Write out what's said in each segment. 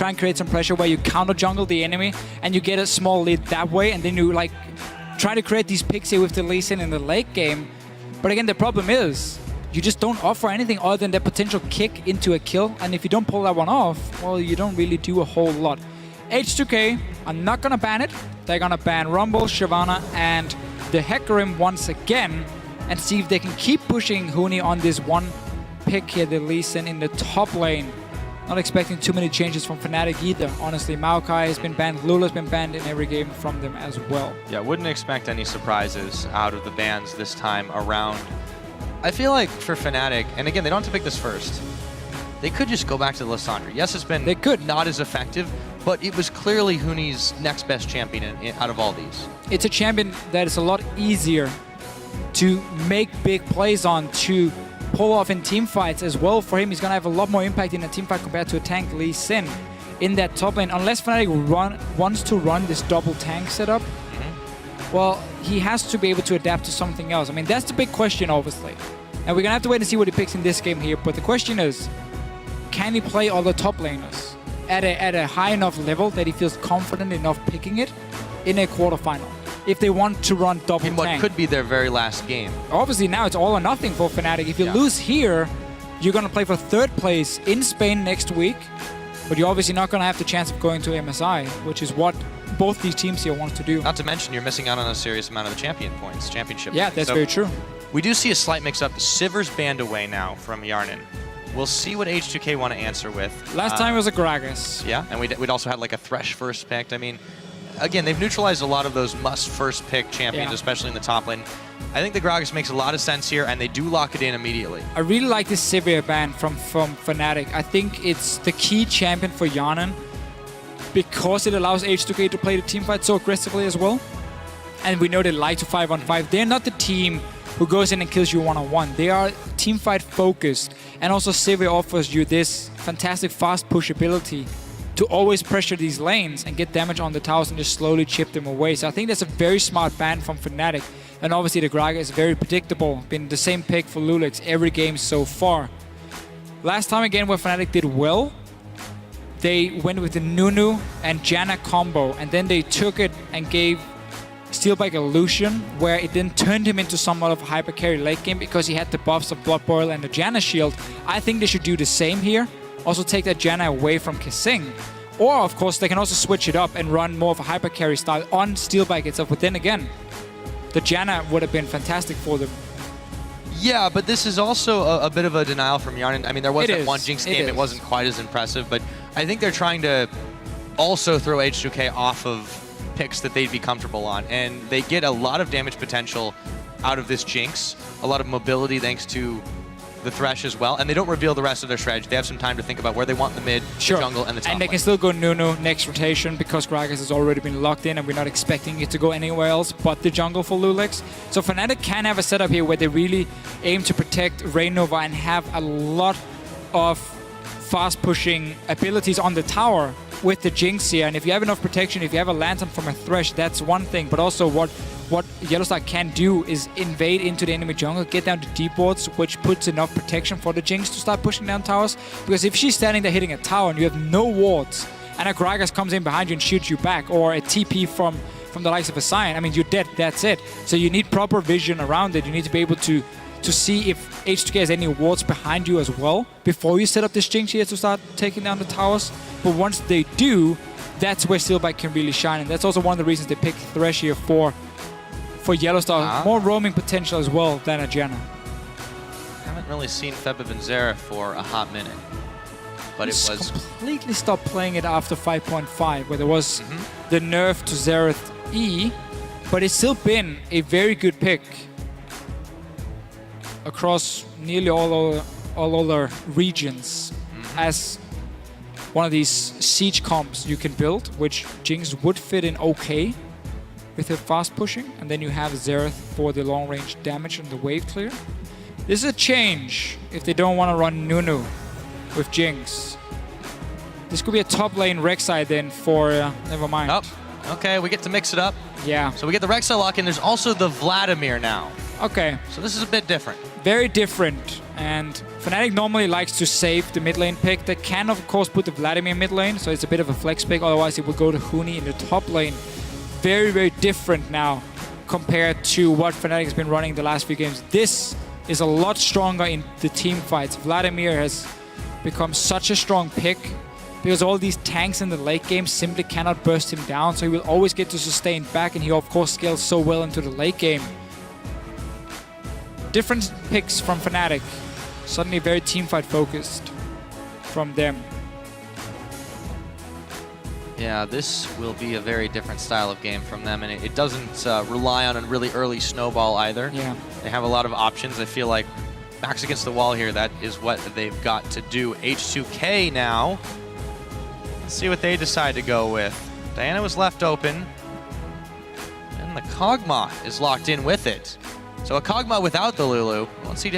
try and create some pressure where you counter jungle the enemy and you get a small lead that way, and then you like try to create these picks here with the Lee Sin in the late game. But again, the problem is you just don't offer anything other than the potential kick into a kill, and if you don't pull that one off, well, you don't really do a whole lot. H2k are not gonna ban it. They're gonna ban Rumble, Shyvana, and the Hecarim once again, and see if they can keep pushing Huni on this one pick here, the Lee Sin in the top lane. Not expecting too many changes from Fnatic either, honestly. Maokai has been banned, Lula's been banned in every game from them as well. Yeah, wouldn't expect any surprises out of the bans this time around. I feel like for Fnatic, and again, they don't have to pick this first, they could just go back to the Lissandra. Yes, it's been not as effective, but it was clearly Huni's next best champion out of all these. It's a champion that is a lot easier to make big plays on, to pull off in team fights as well. For him, he's going to have a lot more impact in a team fight compared to a tank Lee Sin in that top lane. Unless Fnatic wants to run this double tank setup, well, he has to be able to adapt to something else. I mean, that's the big question, obviously. And we're going to have to wait and see what he picks in this game here. But the question is, can he play all the top laners at a high enough level that he feels confident enough picking it in a quarterfinal? If they want to run double tank. What could be their very last game. Obviously, now it's all or nothing for Fnatic. If you lose here, you're going to play for third place in Spain next week. But you're obviously not going to have the chance of going to MSI, which is what both these teams here want to do. Not to mention, you're missing out on a serious amount of the championship. Yeah, that's very true. We do see a slight mix-up. Sivir's banned away now from Yarnan. We'll see what H2k want to answer with. Last time it was a Gragas. Yeah, and we'd also had like a Thresh first picked. I mean, again, they've neutralized a lot of those must first pick champions, especially in the top lane. I think the Gragas makes a lot of sense here, and they do lock it in immediately. I really like this Sivir ban from Fnatic. I think it's the key champion for Yarnan because it allows H2k to play the team fight so aggressively as well. And we know they like to 5-on-5. They're not the team who goes in and kills you one-on-one. They are team fight focused. And also Sivir offers you this fantastic fast push ability to always pressure these lanes and get damage on the towers and just slowly chip them away. So I think that's a very smart ban from Fnatic. And obviously the Gragas is very predictable. Been the same pick for Lulix every game so far. Last time again where Fnatic did well, they went with the Nunu and Janna combo, and then they took it and gave Steelbike a Lucian, where it then turned him into somewhat of a hyper carry late game because he had the buffs of Blood Boil and the Janna shield. I think they should do the same here. Also take that Janna away from Kissing. Or of course they can also switch it up and run more of a hyper carry style on Steelbike itself. But then again, the Janna would have been fantastic for them. Yeah, but this is also a bit of a denial from Yarnan. I mean, there was that one Jinx game. It wasn't quite as impressive, but I think they're trying to also throw H2k off of picks that they'd be comfortable on, and they get a lot of damage potential out of this Jinx, a lot of mobility thanks to the Thresh as well, and they don't reveal the rest of their strategy. They have some time to think about where they want the mid, the jungle, and the top And they lane. can still go Nunu next rotation because Gragas has already been locked in and we're not expecting it to go anywhere else but the jungle for Lulix. So Fnatic can have a setup here where they really aim to protect Raynova and have a lot of fast pushing abilities on the tower with the Jinx here. And if you have enough protection, if you have a Lantern from a Thresh, that's one thing. But also what Yellowstar can do is invade into the enemy jungle, get down to deep wards, which puts enough protection for the Jinx to start pushing down towers. Because if she's standing there hitting a tower and you have no wards, and a Gragas comes in behind you and shoots you back, or a TP from the likes of a Sion, I mean, you're dead, that's it. So you need proper vision around it. You need to be able to see if H2k has any wards behind you as well before you set up this Jinx here to start taking down the towers. But once they do, that's where Steelbike can really shine. And that's also one of the reasons they picked Thresh here for Yellowstar. More roaming potential as well than a Janna. Haven't really seen Feb and Zera for a hot minute. But it was completely stopped playing it after 5.5, where there was the nerf to Xerath E, but it's still been a very good pick across nearly all other regions as one of these siege comps you can build, which Jinx would fit in okay with her fast pushing, and then you have Xerath for the long range damage and the wave clear. This is a change if they don't want to run Nunu with Jinx. This could be a top lane Rek'Sai then for, never mind. Oh, okay, we get to mix it up. Yeah. So we get the Rek'Sai lock in. There's also the Vladimir now. Okay. So this is a bit different. Very different. And Fnatic normally likes to save the mid lane pick. They can, of course, put the Vladimir mid lane, so it's a bit of a flex pick. Otherwise, it will go to Huni in the top lane. Very, very different now compared to what Fnatic has been running the last few games. This is a lot stronger in the team fights. Vladimir has become such a strong pick because all these tanks in the late game simply cannot burst him down, so he will always get to sustain back, and he, of course, scales so well into the late game. Different picks from Fnatic. Suddenly very teamfight focused from them. Yeah, this will be a very different style of game from them, and it doesn't rely on a really early snowball either. Yeah. They have a lot of options. I feel like backs against the wall here, that is what they've got to do. H2k now. Let's see what they decide to go with. Diana was left open, and the Kog'Maw is locked in with it. So a Kog'Maw without the Lulu. Won't see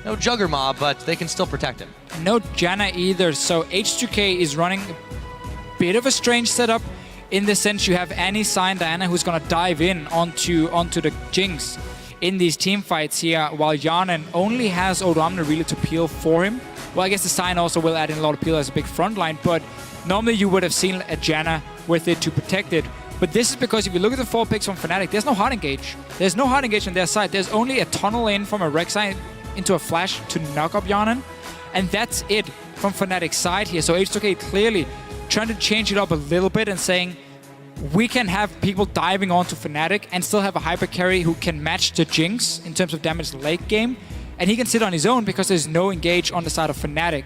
no Juggermaw, but they can still protect him. No Janna either, so H2k is running a bit of a strange setup in the sense you have Annie, Sign, Diana who's gonna dive in onto the Jinx in these team fights here, while Yarnan only has Oramna really to peel for him. Well, I guess the Sign also will add in a lot of peel as a big front line, but normally you would have seen a Janna with it to protect it. But this is because if you look at the 4 picks from Fnatic, there's no hard engage. There's no hard engage on their side. There's only a tunnel in from a Rek'Sai into a flash to knock up Yarnan. And that's it from Fnatic's side here. So H2k clearly trying to change it up a little bit and saying, we can have people diving onto Fnatic and still have a hyper carry who can match the Jinx in terms of damage late game. And he can sit on his own because there's no engage on the side of Fnatic.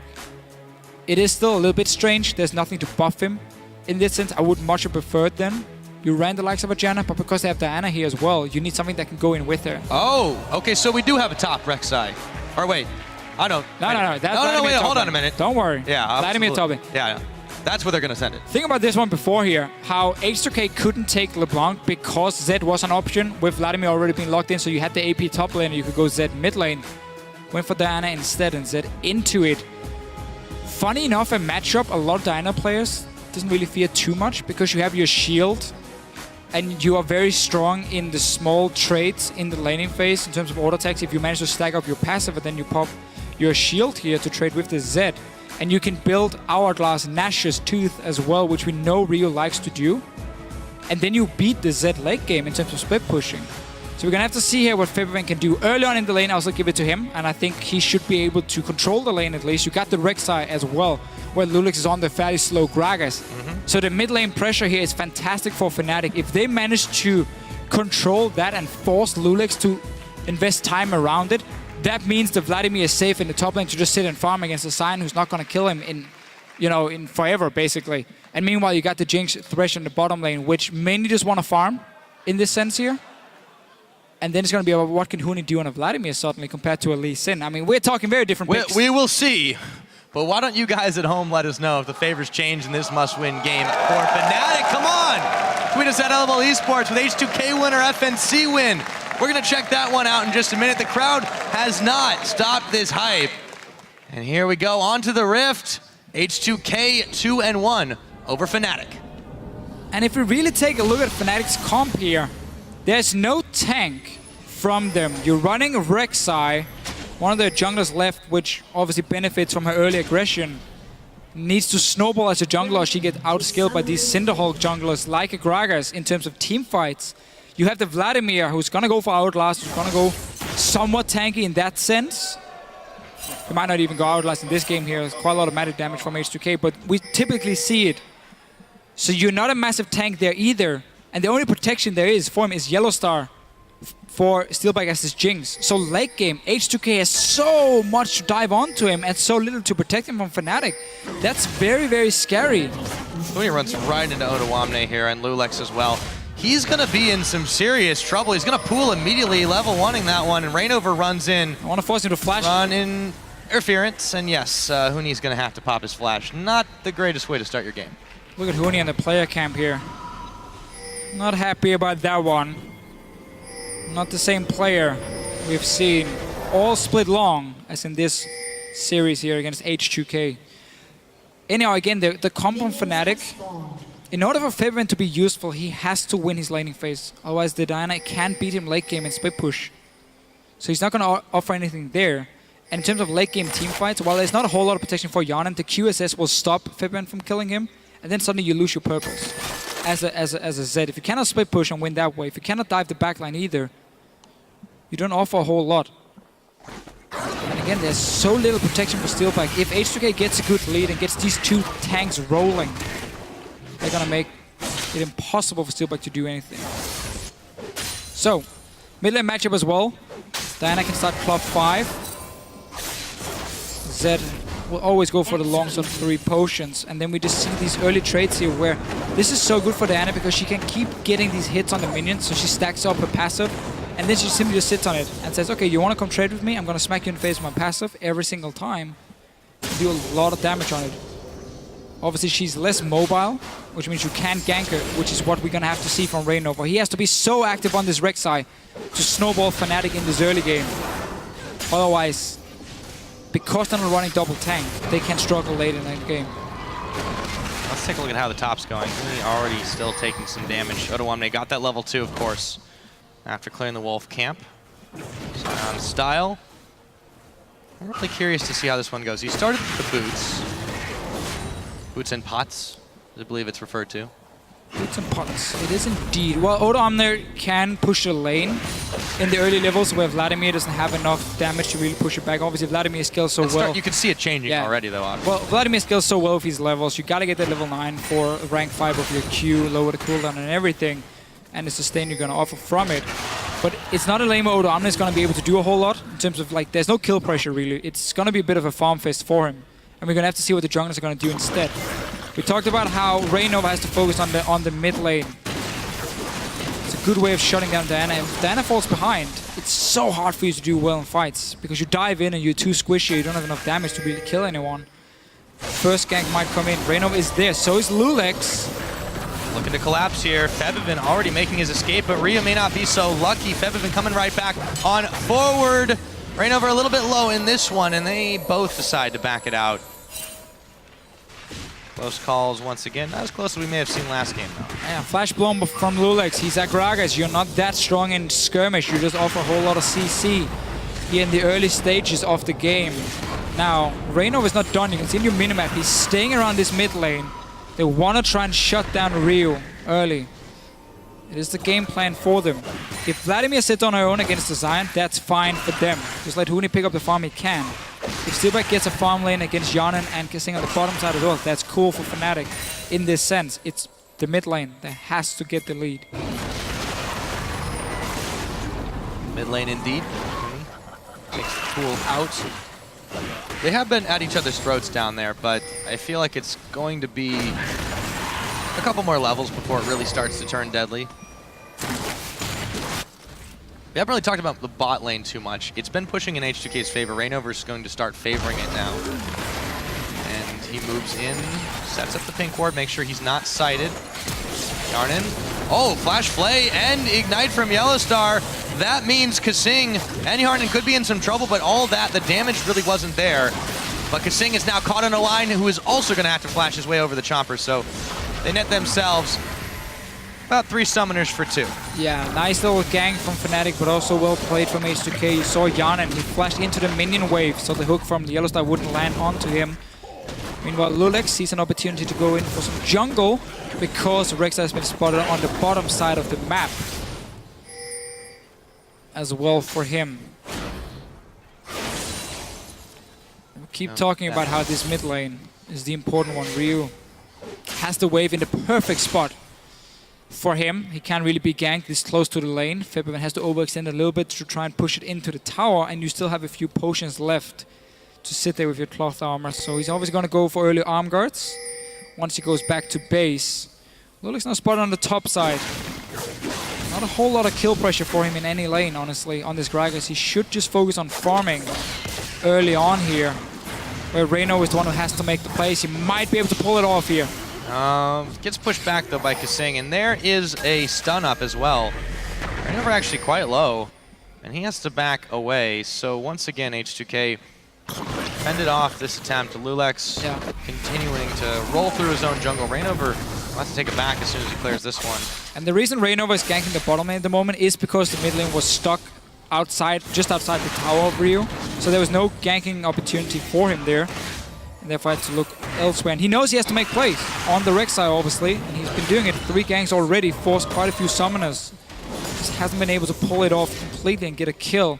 It is still a little bit strange. There's nothing to buff him. In this sense, I would much have preferred them. You ran the likes of a Janna, but because they have Diana here as well, you need something that can go in with her. Oh, okay, so we do have a top Rek'Sai. Or wait, I don't. No, wait, hold on a minute. Don't worry. Yeah, Vladimir top lane. Yeah, that's where they're going to send it. Think about this one before here, how H2k couldn't take LeBlanc because Zed was an option, with Vladimir already being locked in, so you had the AP top lane and you could go Zed mid lane. Went for Diana instead and Zed into it. Funny enough, a matchup, a lot of Diana players doesn't really fear too much because you have your shield and you are very strong in the small trades in the laning phase in terms of auto attacks. If you manage to stack up your passive and then you pop your shield here to trade with the Zed. And you can build Hourglass Nash's Tooth as well, which we know Rio likes to do. And then you beat the Zed late game in terms of split pushing. So we're going to have to see here what Faberman can do. Early on in the lane, I also give it to him. And I think he should be able to control the lane at least. You got the Rek'Sai as well, where Lulix is on the fairly slow Gragas. So the mid lane pressure here is fantastic for Fnatic. If they manage to control that and force Lulix to invest time around it, that means that Vladimir is safe in the top lane to just sit and farm against a Sign who's not going to kill him in forever, basically. And meanwhile, you got the Jinx Thresh in the bottom lane, which mainly just want to farm in this sense here. And then it's going to be about what can Huni do on a Vladimir suddenly compared to a Lee Sin. I mean, we're talking very different picks. We will see. But why don't you guys at home let us know if the favors change in this must-win game for Fnatic? Come on! Tweet us at LML Esports with H2k win or FNC win. We're going to check that one out in just a minute. The crowd has not stopped this hype. And here we go, on to the Rift. H2k 2-1 over Fnatic. And if we really take a look at Fnatic's comp here, there's no tank from them. You're running Rek'Sai, one of their junglers left, which obviously benefits from her early aggression. Needs to snowball as a jungler, or she gets outskilled by these Cinderhulk junglers like a Gragas in terms of team fights. You have the Vladimir, who's gonna go for Outlast, who's gonna go somewhat tanky in that sense. He might not even go Outlast in this game here. There's quite a lot of magic damage from H2k, but we typically see it. So you're not a massive tank there either. And the only protection there is for him is Yellow Star for Steelbike Jinx. So late game, H2k has so much to dive onto him and so little to protect him from Fnatic. That's very, very scary. Huni runs right into Odoamne here and Lulex as well. He's going to be in some serious trouble. He's going to pool immediately, level 1ing that one, and Rainover runs in. I want to force him to flash. Run in interference, and yes, Huni's going to have to pop his flash. Not the greatest way to start your game. Look at Huni and the player camp here. Not happy about that one. Not the same player we've seen all split long as in this series here against H2k. Anyhow, again, the comp on Fnatic, in order for Faberman to be useful, he has to win his laning phase. Otherwise, the Diana can't beat him late game and split push. So he's not going to offer anything there. And in terms of late game team fights, while there's not a whole lot of protection for Yanan, the QSS will stop FiBen from killing him, and then suddenly you lose your purpose. As a Z, if you cannot split push and win that way, if you cannot dive the backline either, you don't offer a whole lot. And again, there's so little protection for Steelback. If H2k gets a good lead and gets these two tanks rolling, they're gonna make it impossible for Steelback to do anything. So, mid lane matchup as well. Diana can start club 5. Zed will always go for the long sort of 3 potions, and then we just see these early trades here where this is so good for Diana because she can keep getting these hits on the minions, so she stacks up her passive, and then she simply just sits on it and says, okay, you want to come trade with me? I'm going to smack you in the face with my passive every single time and do a lot of damage on it. Obviously, she's less mobile, which means you can't gank her, which is what we're going to have to see from Raynova. He has to be so active on this Rek'Sai to snowball Fnatic in this early game. Otherwise, because they're not running double tank, they can struggle late in the game. Let's take a look at how the top's going. He's already still taking some damage. Odoamne got that level 2, of course, after clearing the Wolf camp. Sion style. I'm really curious to see how this one goes. He started with the boots. Boots and pots, I believe it's referred to. Boots and pots, it is indeed. Well, Odoamne can push the lane in the early levels where Vladimir doesn't have enough damage to really push it back. Obviously, Vladimir scales so well. You can see it changing already, though. Obviously. Well, Vladimir scales so well with his levels. You gotta get that level 9 for rank 5 of your Q, lower the cooldown and everything, and the sustain you're gonna offer from it. But it's not a lane where Odoamne is gonna be able to do a whole lot in terms of, like, there's no kill pressure really. It's gonna be a bit of a farm fest for him, and we're gonna have to see what the junglers are gonna do instead. We talked about how Raynova has to focus on the mid lane. It's a good way of shutting down Diana. If Diana falls behind, it's so hard for you to do well in fights because you dive in and you're too squishy, you don't have enough damage to really kill anyone. First gank might come in. Raynova is there, so is Lulex. Looking to collapse here. Febiven already making his escape, but Rhea may not be so lucky. Febiven coming right back on forward. Raynova a little bit low in this one, and they both decide to back it out. Close calls once again. Not as close as we may have seen last game, though. Yeah, flash blown from Lulex. He's Agragas. You're not that strong in skirmish. You just offer a whole lot of CC here in the early stages of the game. Now, Raynova is not done. You can see in your minimap, he's staying around this mid lane. They want to try and shut down Ryu early. It is the game plan for them. If Vladimir sits on her own against the Sion, that's fine for them. Just let Huni pick up the farm he can. If Steelback gets a farm lane against Yanan and Kasing on the bottom side as well, that's cool for Fnatic. In this sense, it's the mid lane that has to get the lead. Mid lane indeed. Takes the tool out. They have been at each other's throats down there, but I feel like it's going to be a couple more levels before it really starts to turn deadly. We haven't really talked about the bot lane too much. It's been pushing in H2k's favor. Raynova is going to start favoring it now. And he moves in, sets up the pink ward, make sure he's not sighted. Yarnin. Oh, flash flay and ignite from Yellowstar. That means Kasing and Yarnin could be in some trouble, but all that, the damage really wasn't there. But Kasing is now caught on a line who is also going to have to flash his way over the chomper, so they net themselves about 3 summoners for 2. Yeah, nice little gang from Fnatic, but also well played from H2k. You saw Yanan, he flashed into the minion wave, so the hook from the Yellowstar wouldn't land onto him. Meanwhile, Lulex sees an opportunity to go in for some jungle because Rek'Sai has been spotted on the bottom side of the map as well for him. We'll keep talking about how this mid lane is the important one. Ryu has the wave in the perfect spot for him. He can't really be ganked this close to the lane. Febiven has to overextend a little bit to try and push it into the tower, and you still have a few potions left to sit there with your cloth armor. So he's always going to go for early arm guards once he goes back to base. Lulex now spotted on the top side. Not a whole lot of kill pressure for him in any lane, honestly, on this Gragas. He should just focus on farming early on here, where Reyno is the one who has to make the plays. He might be able to pull it off here. Gets pushed back, though, by Kasing, and there is a stun up as well. Reyno actually quite low, and he has to back away. So once again, H2k fended off this attempt. Lulex continuing to roll through his own jungle. Rainover has to take it back as soon as he clears this one. And the reason Raynova is ganking the bottom lane at the moment is because the mid lane was stuck outside, just outside the tower of Rio. So there was no ganking opportunity for him there. And therefore had to look elsewhere. And he knows he has to make plays on the Rek'Sai, obviously. And he's been doing it 3 ganks already, forced quite a few summoners. Just hasn't been able to pull it off completely and get a kill.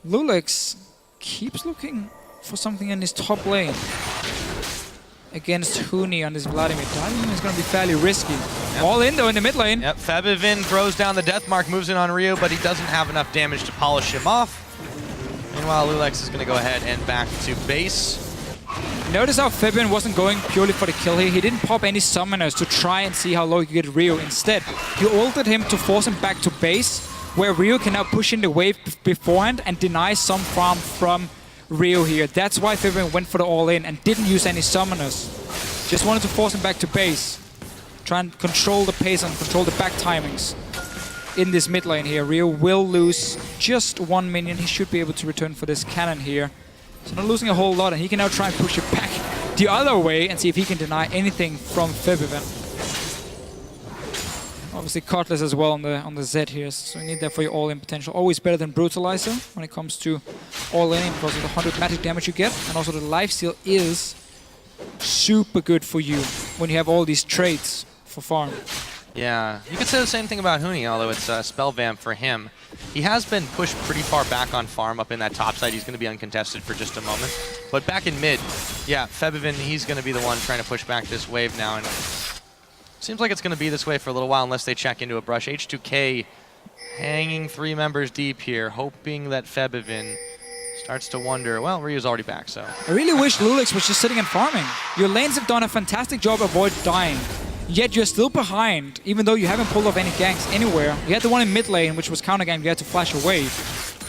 Lulix keeps looking for something in his top lane. Against Huni on this Vladimir. Diving is going to be fairly risky. Yep. All in though in the mid lane. Yep, Febivin throws down the death mark, moves in on Rio, but he doesn't have enough damage to polish him off. Meanwhile, Lulix is going to go ahead and back to base. Notice how Febivin wasn't going purely for the kill here. He didn't pop any summoners to try and see how low he could get Rio. Instead, he ulted him to force him back to base, where Rio can now push in the wave beforehand and deny some farm from Rio here. That's why Febivin went for the all-in and didn't use any summoners. Just wanted to force him back to base. Try and control the pace and control the back timings in this mid lane here. Rio will lose just 1 minion. He should be able to return for this cannon here. So not losing a whole lot, and he can now try and push it back the other way and see if he can deny anything from Febivin. Obviously Cutlass as well on the Z here, so you need that for your all-in potential. Always better than Brutalizer when it comes to all-in because of the 100 magic damage you get, and also the lifesteal is super good for you when you have all these traits for farm. Yeah, you could say the same thing about Huni, although it's spell vamp for him. He has been pushed pretty far back on farm up in that top side. He's going to be uncontested for just a moment. But back in mid, yeah, Febivin, he's going to be the one trying to push back this wave now. And seems like it's going to be this way for a little while unless they check into a brush. H2k hanging 3 members deep here, hoping that Febivin starts to wonder. Well, Ryu's already back, so. I really wish Lulix was just sitting and farming. Your lanes have done a fantastic job avoid dying. Yet you're still behind, even though you haven't pulled off any ganks anywhere. You had the one in mid lane, which was counter gank, you had to flash away.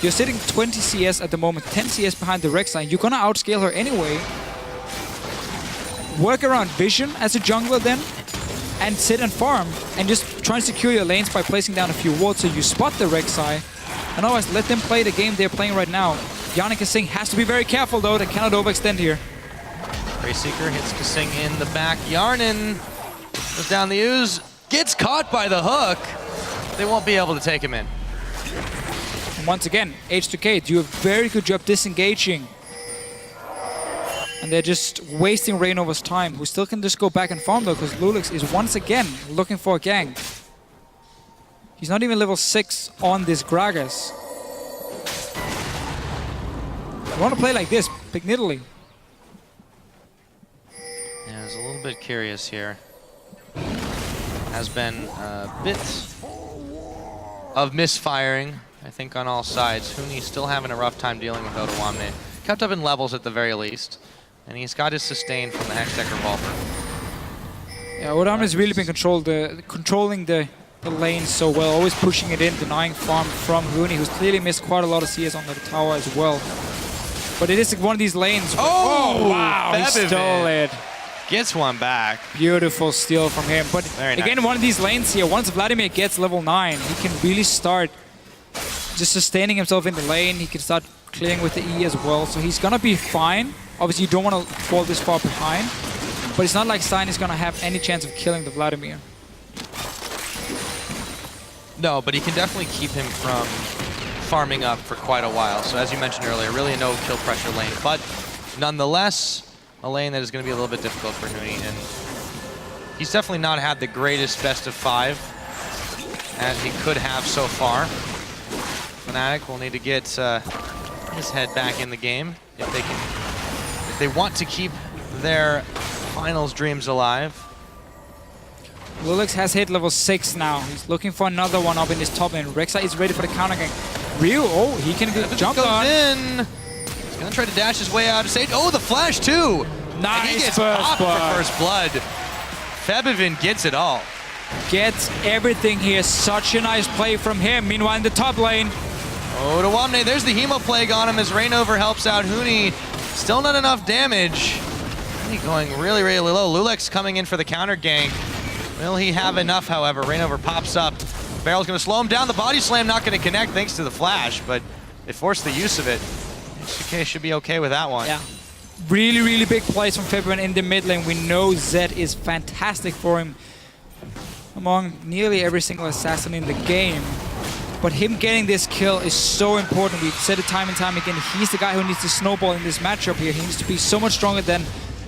You're sitting 20 CS at the moment, 10 CS behind the Rek'Sai. You're gonna outscale her anyway. Work around vision as a jungler then, and sit and farm, and just try and secure your lanes by placing down a few wards so you spot the Rek'Sai. And otherwise, let them play the game they're playing right now. Yannick Kasing has to be very careful though, they cannot overextend here. Greyseeker hits Kasing in the back. Yarnin goes down the ooze, gets caught by the hook. They won't be able to take him in. And once again, H2k do a very good job disengaging. And they're just wasting Reignover's time, who still can just go back and farm though, because Lulix is once again looking for a gank. He's not even level 6 on this Gragas. You want to play like this, pick Nidalee. Yeah, I was a little bit curious here. Has been a bit of misfiring, I think, on all sides. Huni still having a rough time dealing with Odoamne. Kept up in levels at the very least. And he's got his sustain from the Hextech Revolver. Yeah, Odoamne's really been controlling the lane so well, always pushing it in, denying farm from Huni, who's clearly missed quite a lot of CS on the tower as well. But it is one of these lanes. Oh, wow, he stole it. Gets one back. Beautiful steal from him. But again, one of these lanes here, once Vladimir gets level 9, he can really start just sustaining himself in the lane. He can start clearing with the E as well. So he's going to be fine. Obviously, you don't want to fall this far behind. But it's not like Stein is going to have any chance of killing the Vladimir. No, but he can definitely keep him from farming up for quite a while. So as you mentioned earlier, really a no kill pressure lane. But nonetheless, a lane that is going to be a little bit difficult for Huni, and he's definitely not had the greatest best of 5 as he could have so far. Fnatic will need to get his head back in the game if they want to keep their finals dreams alive. Lulix has hit level 6 now. He's looking for another one up in his top lane. Rek'Sai is ready for the counter gank. Ryu, oh, he can jump on. He's gonna try to dash his way out of stage. Oh, the flash too! Nice. And he gets popped for first blood. Febivin gets it all. Gets everything here. Such a nice play from him. Meanwhile, in the top lane. Odoamne, there's the Hemo Plague on him as Reignover helps out Huni. Still not enough damage. Huni going really, really low. Lulix coming in for the counter gank. Will he have enough, however? Reignover pops up. Barrel's gonna slow him down. The body slam not gonna connect thanks to the flash, but they forced the use of it. H2k should be okay with that one. Yeah. Really, really big plays from Febivin in the mid lane. We know Zed is fantastic for him among nearly every single assassin in the game. But him getting this kill is so important. We've said it time and time again. He's the guy who needs to snowball in this matchup here. He needs to be so much stronger than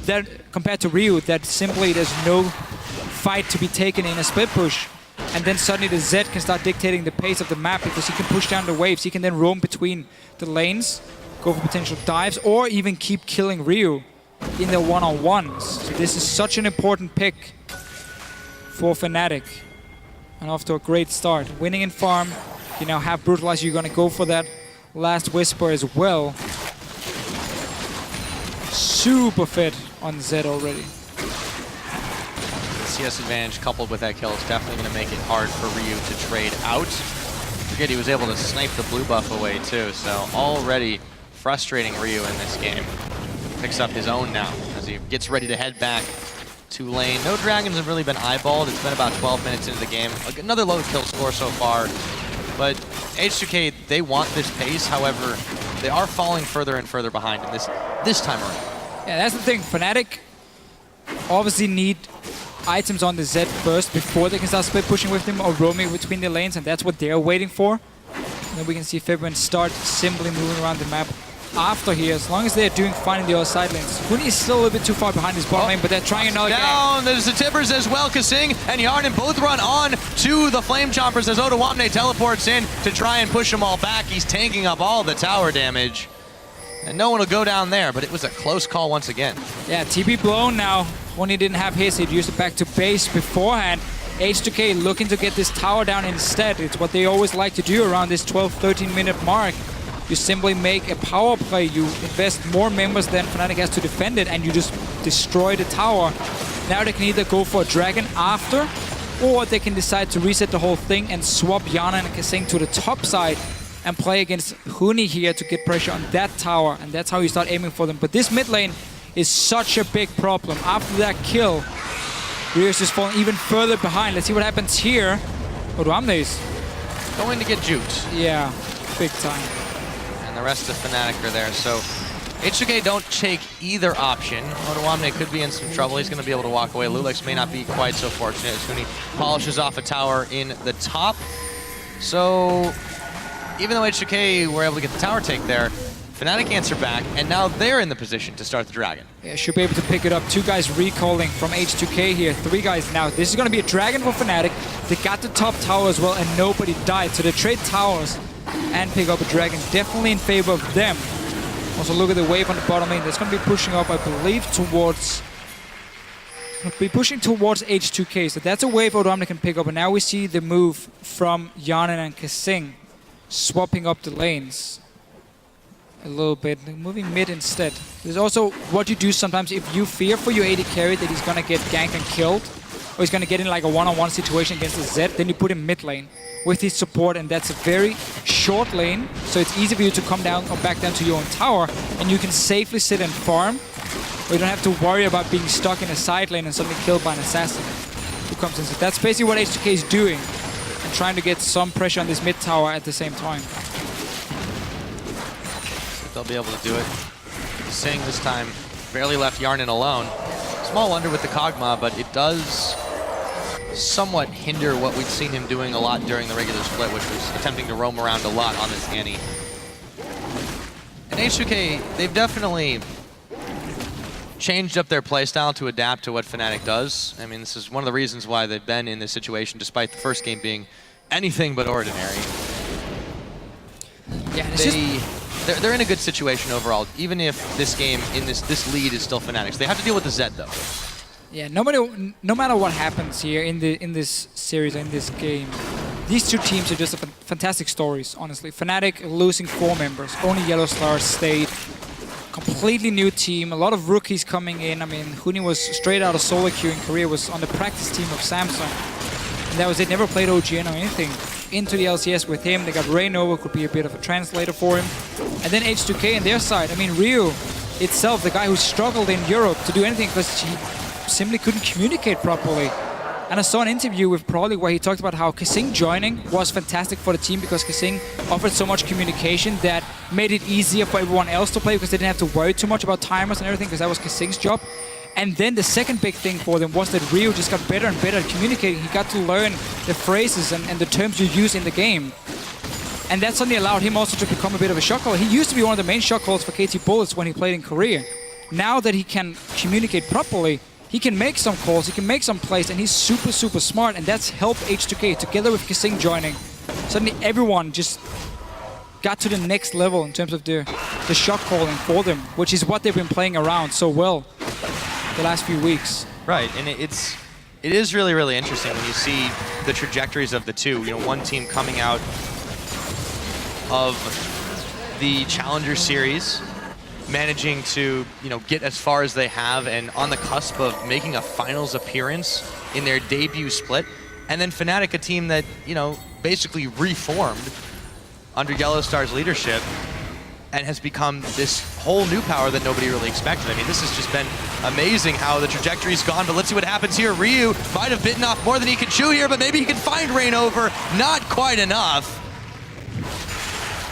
that compared to Ryu, that simply there's no fight to be taken in a split push. And then suddenly the Z can start dictating the pace of the map because he can push down the waves. He can then roam between the lanes, go for potential dives, or even keep killing Ryu in the one-on-ones. So this is such an important pick for Fnatic. And off to a great start. Winning in farm. You now have Brutalize. You're going to go for that last Whisper as well. Super fit on Z already. CS advantage coupled with that kill is definitely going to make it hard for Ryu to trade out. Forget he was able to snipe the blue buff away too, so already frustrating Ryu in this game. Picks up his own now as he gets ready to head back to lane. No dragons have really been eyeballed. It's been about 12 minutes into the game. Another low kill score so far, but H2k, they want this pace. However, they are falling further and further behind in this time around. Yeah, that's the thing. Fnatic obviously need items on the Z first before they can start split pushing with him or roaming between the lanes, and that's what they're waiting for. And then we can see Fibrin start simply moving around the map after here, as long as they're doing fine in the other side lanes. Huni is still a little bit too far behind his bottom lane, but they're trying another down. There's the Tibbers as well. Kasing and Yarden both run on to the Flame Chompers as Odoamne teleports in to try and push them all back. He's tanking up all the tower damage. And no one will go down there, but it was a close call once again. Yeah, TP blown now. When he didn't have his, he'd used it back to base beforehand. H2k looking to get this tower down instead. It's what they always like to do around this 12-13 minute mark. You simply make a power play, you invest more members than Fnatic has to defend it, and you just destroy the tower. Now they can either go for a dragon after, or they can decide to reset the whole thing and swap Yana and Kasing to the top side and play against Huni here to get pressure on that tower, and that's how you start aiming for them. But this mid lane is such a big problem. After that kill, Rio's just falling even further behind. Let's see what happens here. Odoamne is going to get juked. Yeah, big time. And the rest of Fnatic are there, so H2k don't take either option. Odoamne could be in some trouble. He's going to be able to walk away. Lulix may not be quite so fortunate as Huni polishes off a tower in the top. So even though H2k were able to get the tower take there, Fnatic answer back, and now they're in the position to start the dragon. Yeah, should be able to pick it up. 2 guys recalling from H2k here. 3 guys now. This is going to be a dragon for Fnatic. They got the top tower as well, and nobody died. So they trade towers and pick up a dragon. Definitely in favor of them. Also, look at the wave on the bottom lane. That's going to be pushing up, I believe, towards H2k. So that's a wave Odoamne can pick up. And now we see the move from Yanin and Kasing, swapping up the lanes a little bit, moving mid instead. There's also what you do sometimes if you fear for your AD carry that he's gonna get ganked and killed, or he's gonna get in like a one-on-one situation against the Z, then you put him mid lane with his support, and that's a very short lane, so it's easy for you to come down or back down to your own tower, and you can safely sit and farm, or you don't have to worry about being stuck in a side lane and suddenly killed by an assassin who comes in. So that's basically what H2k is doing, and trying to get some pressure on this mid tower at the same time. They'll be able to do it. Sing this time barely left Yarnin alone. Small wonder with the Kog'Maw, but it does somewhat hinder what we'd seen him doing a lot during the regular split, which was attempting to roam around a lot on this Annie. And H2k, they've definitely changed up their playstyle to adapt to what Fnatic does. I mean, this is one of the reasons why they've been in this situation, despite the first game being anything but ordinary. Yeah, they're in a good situation overall, even if this game, in this lead is still Fnatic's. They have to deal with the Z though. Yeah, no matter what happens here in this series, in this game, these two teams are just fantastic stories, honestly. Fnatic losing 4 members, only Yellow Stars stayed. Completely new team, a lot of rookies coming in. I mean, Huni was straight out of solo queue in Korea, was on the practice team of Samsung. And that was it, never played OGN or anything. Into the LCS with him, they got Raynova, could be a bit of a translator for him. And then H2k on their side, I mean, Ryu itself, the guy who struggled in Europe to do anything because he simply couldn't communicate properly. And I saw an interview with Prolly where he talked about how Kasing joining was fantastic for the team because Kasing offered so much communication that made it easier for everyone else to play because they didn't have to worry too much about timers and everything because that was Kasing's job. And then the second big thing for them was that Ryu just got better and better at communicating. He got to learn the phrases and the terms you use in the game. And that suddenly allowed him also to become a bit of a shot caller. He used to be one of the main shot callers for KT Bullets when he played in Korea. Now that he can communicate properly, he can make some calls, he can make some plays, and he's super, super smart. And that's helped H2k together with Kasing joining. Suddenly everyone just got to the next level in terms of the shot calling for them, which is what they've been playing around so well the last few weeks. Right, and it is really, really interesting when you see the trajectories of the two. You know, one team coming out of the Challenger Series, managing to, you know, get as far as they have and on the cusp of making a finals appearance in their debut split. And then Fnatic, a team that, you know, basically reformed under Yellowstar's leadership and has become this whole new power that nobody really expected. I mean, this has just been amazing how the trajectory's gone, but let's see what happens here. Ryu might have bitten off more than he could chew here, but maybe he can find Reignover. Not quite enough.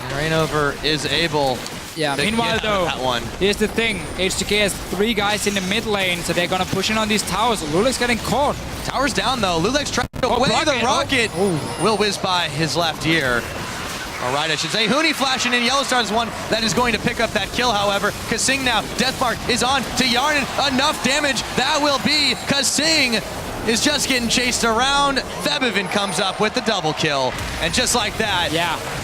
And Reignover is able to meanwhile though, that one. Here's the thing. H2k has 3 guys in the mid lane, so they're gonna push in on these towers. Lulik's getting caught. Tower's down though. Lulik's trying to away the rocket. Will whiz by his left ear. All right, I should say. Huni flashing in. Yellowstar's one that is going to pick up that kill, however. Kasing now. Deathmark is on to Yarnan. Enough damage. That will be Kasing is just getting chased around. Febivin comes up with the double kill. And just like that,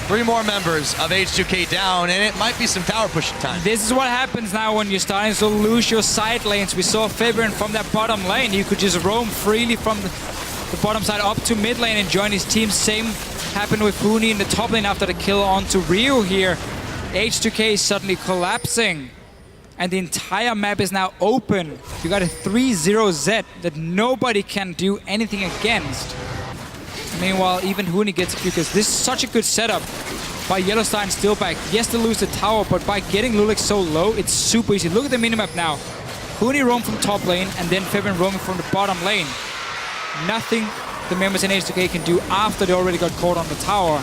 3 more members of H2k down, and it might be some tower pushing time. This is what happens now when you're starting to lose your side lanes. We saw Febivin from that bottom lane. He could just roam freely from the bottom side up to mid lane and join his team. Same happened with Huni in the top lane after the kill onto Ryu here. H2k is suddenly collapsing. And the entire map is now open. You got a 3-0 Z that nobody can do anything against. Meanwhile, even Huni gets a few kills. This is such a good setup by Yellowstar and Steelback. Yes, they lose the tower, but by getting Lulik so low, it's super easy. Look at the minimap now. Huni roam from top lane, and then Febivin roaming from the bottom lane. Nothing the members in H2k can do after they already got caught on the tower.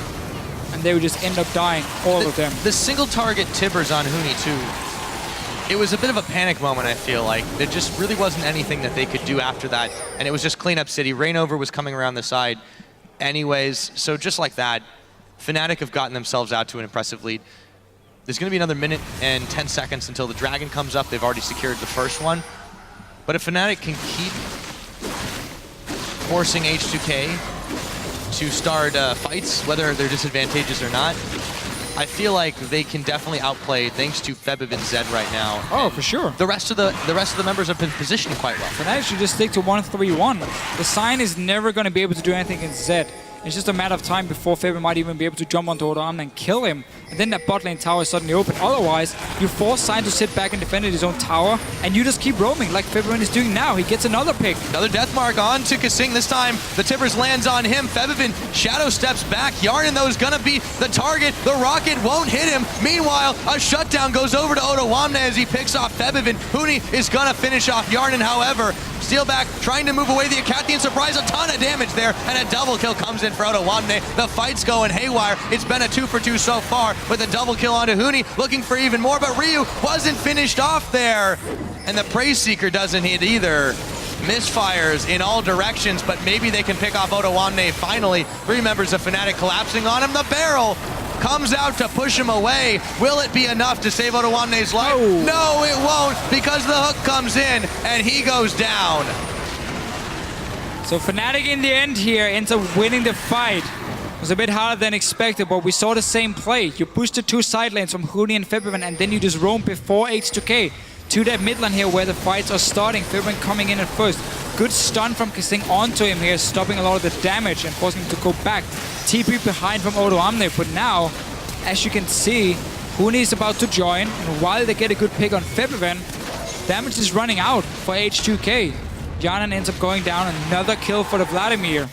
And they would just end up dying, all of them. The single target Tibbers on Huni too. It was a bit of a panic moment, I feel like. There just really wasn't anything that they could do after that. And it was just cleanup city. Reignover was coming around the side anyways. So just like that, Fnatic have gotten themselves out to an impressive lead. There's going to be another minute and 10 seconds until the Dragon comes up. They've already secured the first one. But if Fnatic can keep forcing H2k to start fights, whether they're disadvantageous or not, I feel like they can definitely outplay thanks to Febivin Zed right now. Oh, for sure. The rest of the members have been positioning quite well. Fnatic should just stick to 1-3-1. The Sign is never going to be able to do anything against Zed. It's just a matter of time before Febivin might even be able to jump onto Odoamne and kill him. And then that bot lane tower is suddenly open. Otherwise, you force Sign to sit back and defend his own tower, and you just keep roaming like Febivin is doing now. He gets another pick. Another death mark on to Kasing. This time, the Tibbers lands on him. Febivin shadow steps back. Yarnan, though, is going to be the target. The rocket won't hit him. Meanwhile, a shutdown goes over to Odoamne as he picks off Febivin. Huni is going to finish off Yarnan, however. Steelback trying to move away the Acathian surprise. A ton of damage there, and a double kill comes in for Odoamne. The fight's going haywire. It's been a 2-for-2 so far with a double kill onto Huni, looking for even more, but Ryu wasn't finished off there. And the Praise Seeker doesn't hit either. Misfires in all directions, but maybe they can pick off Odoamne finally. 3 members of Fnatic collapsing on him. The barrel comes out to push him away. Will it be enough to save Odoamne's life? Oh. No, it won't, because the hook comes in and he goes down. So Fnatic in the end here ends up winning the fight. It was a bit harder than expected, but we saw the same play. You push the 2 side lanes from Huni and Febivin, and then you just roam before H2k to that mid lane here where the fights are starting. Febivin coming in at first. Good stun from Kasing onto him here, stopping a lot of the damage and forcing him to go back. TP behind from Odoamne, but now, as you can see, Huni is about to join, and while they get a good pick on Febivin, damage is running out for H2k. Yarnan ends up going down, another kill for the Vladimir.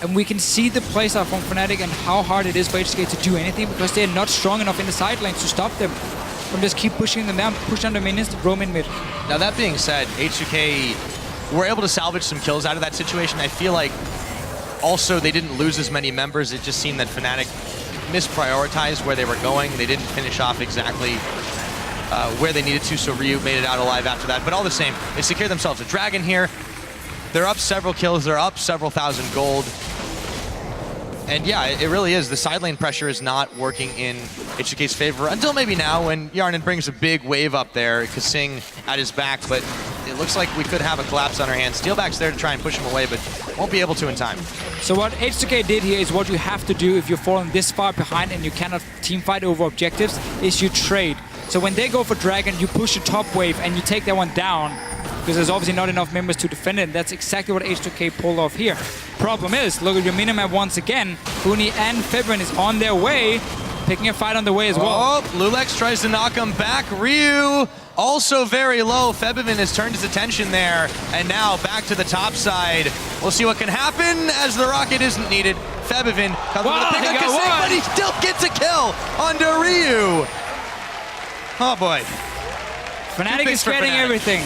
And we can see the playstyle from Fnatic and how hard it is for H2k to do anything because they're not strong enough in the side lanes to stop them from just keep pushing them down, push down the minions, roam in mid. Now that being said, H2k were able to salvage some kills out of that situation. I feel like also they didn't lose as many members. It just seemed that Fnatic misprioritized where they were going. They didn't finish off exactly where they needed to, so Ryu made it out alive after that. But all the same, they secured themselves a Dragon here. They're up several kills, they're up several thousand gold. And yeah, it really is. The side lane pressure is not working in H2k's favor until maybe now when Yarnan brings a big wave up there, Kasing at his back, but it looks like we could have a collapse on our hands. Steelback's there to try and push him away, but won't be able to in time. So what H2k did here is what you have to do if you're falling this far behind and you cannot team fight over objectives, is you trade. So when they go for Dragon, you push the top wave and you take that one down, because there's obviously not enough members to defend it, and that's exactly what H2k pulled off here. Problem is, look at your minimap once again. Huni and Febrin is on their way, picking a fight on the way as well. Oh, Lulex tries to knock him back. Ryu also very low. Febvin has turned his attention there, and now back to the top side. We'll see what can happen as the rocket isn't needed. Febvin comes with a pick on Kasing, but he still gets a kill onto Ryu. Oh boy. Fnatic is getting everything.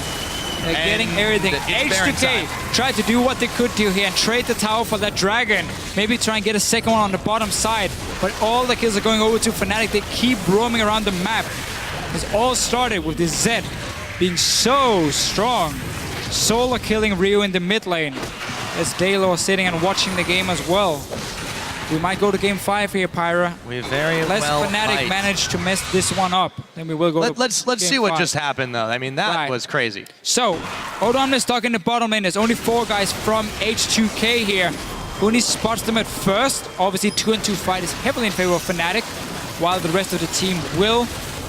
They're getting everything. H2k tried to do what they could do here and trade the tower for that dragon. Maybe try and get a second one on the bottom side. But all the kills are going over to Fnatic. They keep roaming around the map. It's all started with this Zed being so strong. Solo killing Ryu in the mid lane. As Dalo is sitting and watching the game as well. We might go to game 5 here, Pyra. We very Unless well Fnatic manage to mess this one up, then we will go to Let's see what just happened, though. I mean, that was crazy. So, Odom is stuck in the bottom lane. There's only 4 guys from H2k here. Huni spots them at first. Obviously, 2-on-2 fight is heavily in favor of Fnatic, while the rest of the team will